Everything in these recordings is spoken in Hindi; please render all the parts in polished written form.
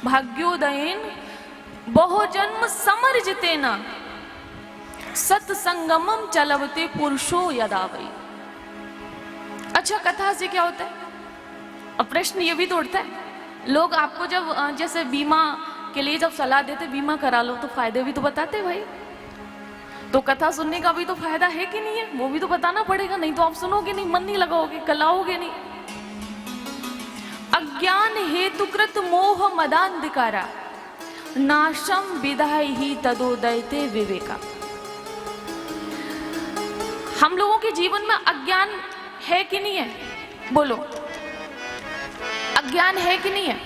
भाग्योदयेन बहुजन्म समर्जितेन सत्संगमम चलवते पुरुषो यदा वै। अच्छा, कथा से क्या होता है? अब प्रश्न ये भी तो उठता है, लोग आपको जब जैसे बीमा के लिए जब सलाह देते बीमा करा लो तो फायदे भी तो बताते भाई, तो कथा सुनने का भी तो फायदा है कि नहीं है, वो भी तो बताना पड़ेगा, नहीं तो आप सुनोगे नहीं, मन नहीं लगाओगे, कलाओगे नहीं। अज्ञान हेतुकृत मोह मदांधकारा नाशम विधाई ही तदोदयते विवेका। हम लोगों के जीवन में अज्ञान है कि नहीं है? बोलो, अज्ञान है कि नहीं है?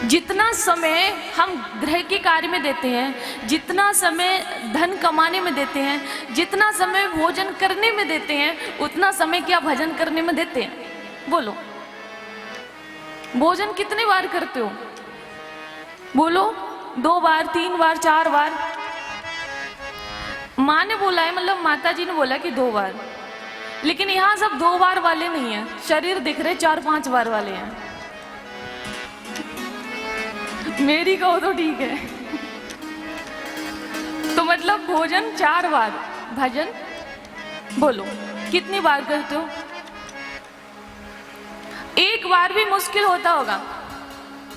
जितना समय हम गृह के कार्य में देते हैं, जितना समय धन कमाने में देते हैं, जितना समय भोजन करने में देते हैं, उतना समय क्या भजन करने में देते हैं? बोलो, भोजन कितने बार करते हो? बोलो, 2 बार, 3 बार, 4 बार? माँ ने बोला है, मतलब माता जी ने बोला कि 2 बार, लेकिन यहाँ सब 2 बार वाले नहीं है, शरीर दिख रहे 4-5 बार वाले हैं। मेरी कहो तो ठीक है। तो मतलब भोजन 4 बार, भजन बोलो कितनी बार करते हो? 1 बार भी मुश्किल होता होगा,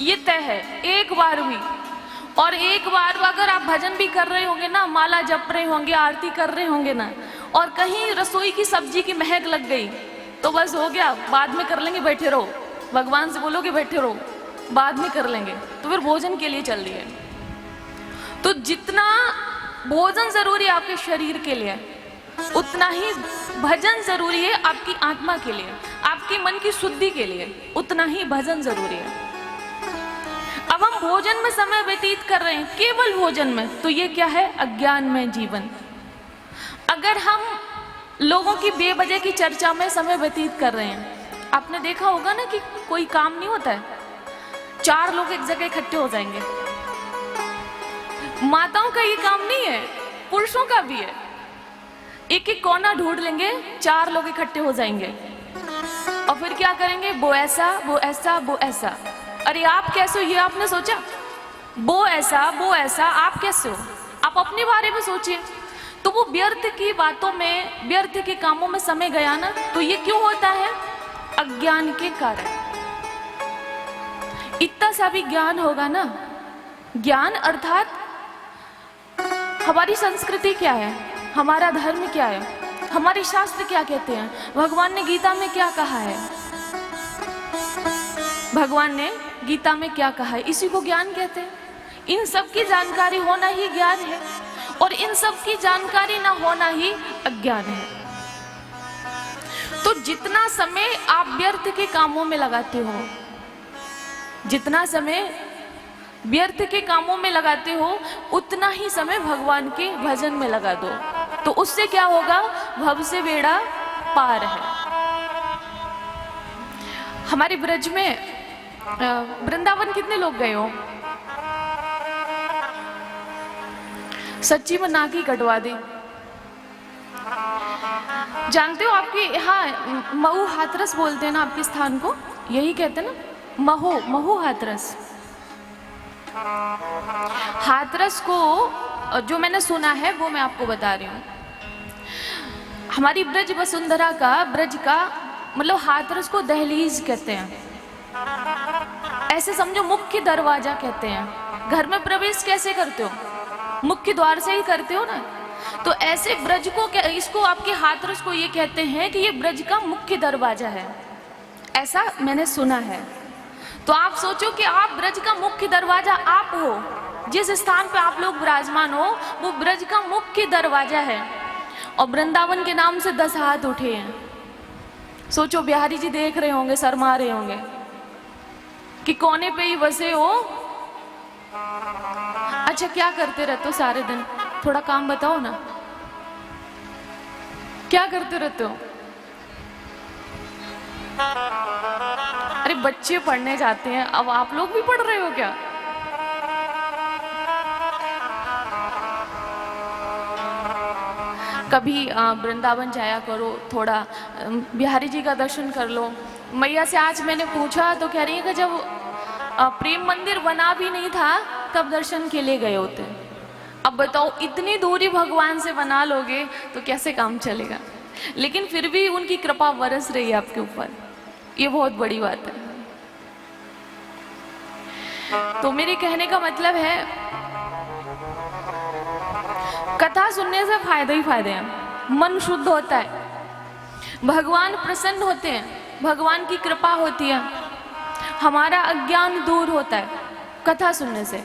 ये तय है, 1 बार भी। और 1 बार अगर आप भजन भी कर रहे होंगे ना, माला जप रहे होंगे, आरती कर रहे होंगे ना, और कहीं रसोई की सब्जी की महक लग गई तो बस हो गया, बाद में कर लेंगे, बैठे रहो। भगवान से बोलोगे बैठे रहो, बाद में कर लेंगे, तो फिर भोजन के लिए चल रही है। तो जितना भोजन जरूरी है आपके शरीर के लिए, उतना ही भजन जरूरी है आपकी आत्मा के लिए, आपके मन की शुद्धि के लिए, उतना ही भजन जरूरी है। अब हम भोजन में समय व्यतीत कर रहे हैं, केवल भोजन में, तो ये क्या है? अज्ञान में जीवन। अगर हम लोगों की बेवजह की चर्चा में समय व्यतीत कर रहे हैं, आपने देखा होगा ना कि कोई काम नहीं होता है, 4 लोग एक जगह इकट्ठे हो जाएंगे। माताओं का ये काम नहीं है, पुरुषों का भी है। एक कोना ढूंढ लेंगे, 4 लोग इकट्ठे हो जाएंगे और फिर क्या करेंगे? वो ऐसा, वो ऐसा, वो ऐसा। अरे आप कैसे हो, ये आपने सोचा? वो ऐसा, वो ऐसा, आप कैसे हो? आप अपने बारे में सोचिए। तो वो व्यर्थ की बातों में, व्यर्थ के कामों में समय गया ना, तो ये क्यों होता है? अज्ञान के कारण। इतना सा भी ज्ञान होगा ना, ज्ञान अर्थात हमारी संस्कृति क्या है, हमारा धर्म क्या है, हमारे शास्त्र क्या कहते हैं, भगवान ने गीता में क्या कहा है, भगवान ने गीता में क्या कहा है, इसी को ज्ञान कहते हैं। इन सब की जानकारी होना ही ज्ञान है, और इन सब की जानकारी ना होना ही अज्ञान है। तो जितना समय आप व्यर्थ के कामों में लगाते हो, जितना समय व्यर्थ के कामों में लगाते हो, उतना ही समय भगवान के भजन में लगा दो, तो उससे क्या होगा? भव से बेड़ा पार है। हमारे ब्रज में वृंदावन कितने लोग गए हो? सच्ची में नाक ही कटवा दी। जानते हो आपके यहाँ महू हाथरस बोलते हैं ना, आपके स्थान को यही कहते हैं ना, महू हाथरस। हाथरस को जो मैंने सुना है वो मैं आपको बता रही हूँ। हमारी ब्रज वसुंधरा का, ब्रज का मतलब हाथरस को दहलीज कहते हैं, ऐसे समझो मुख्य दरवाजा कहते हैं। घर में प्रवेश कैसे करते हो? मुख्य द्वार से ही करते हो ना। तो ऐसे ब्रज को, इसको आपके हाथरस को ये कहते हैं कि ये ब्रज का मुख्य दरवाजा है, ऐसा मैंने सुना है। तो आप सोचो कि आप ब्रज का मुख्य दरवाजा आप हो, जिस स्थान पे आप लोग विराजमान हो वो ब्रज का मुख्य दरवाजा है, और वृंदावन के नाम से 10 हाथ उठे हैं। सोचो बिहारी जी देख रहे होंगे, शर्मा रहे होंगे कि कोने पे ही बसे हो। अच्छा, क्या करते रहते हो सारे दिन? थोड़ा काम बताओ ना, क्या करते रहते हो? अरे बच्चे पढ़ने जाते हैं, अब आप लोग भी पढ़ रहे हो क्या? कभी वृंदावन जाया करो, थोड़ा बिहारी जी का दर्शन कर लो। मैया से आज मैंने पूछा तो कह रही है कि जब प्रेम मंदिर बना भी नहीं था तब दर्शन के लिए गए होते। अब बताओ इतनी दूरी भगवान से बना लोगे तो कैसे काम चलेगा। लेकिन फिर भी उनकी कृपा बरस रही है आपके ऊपर, ये बहुत बड़ी बात है। तो मेरे कहने का मतलब है कथा सुनने से फायदे ही फायदे हैं। मन शुद्ध होता है, भगवान प्रसन्न होते हैं, भगवान की कृपा होती है, हमारा अज्ञान दूर होता है कथा सुनने से।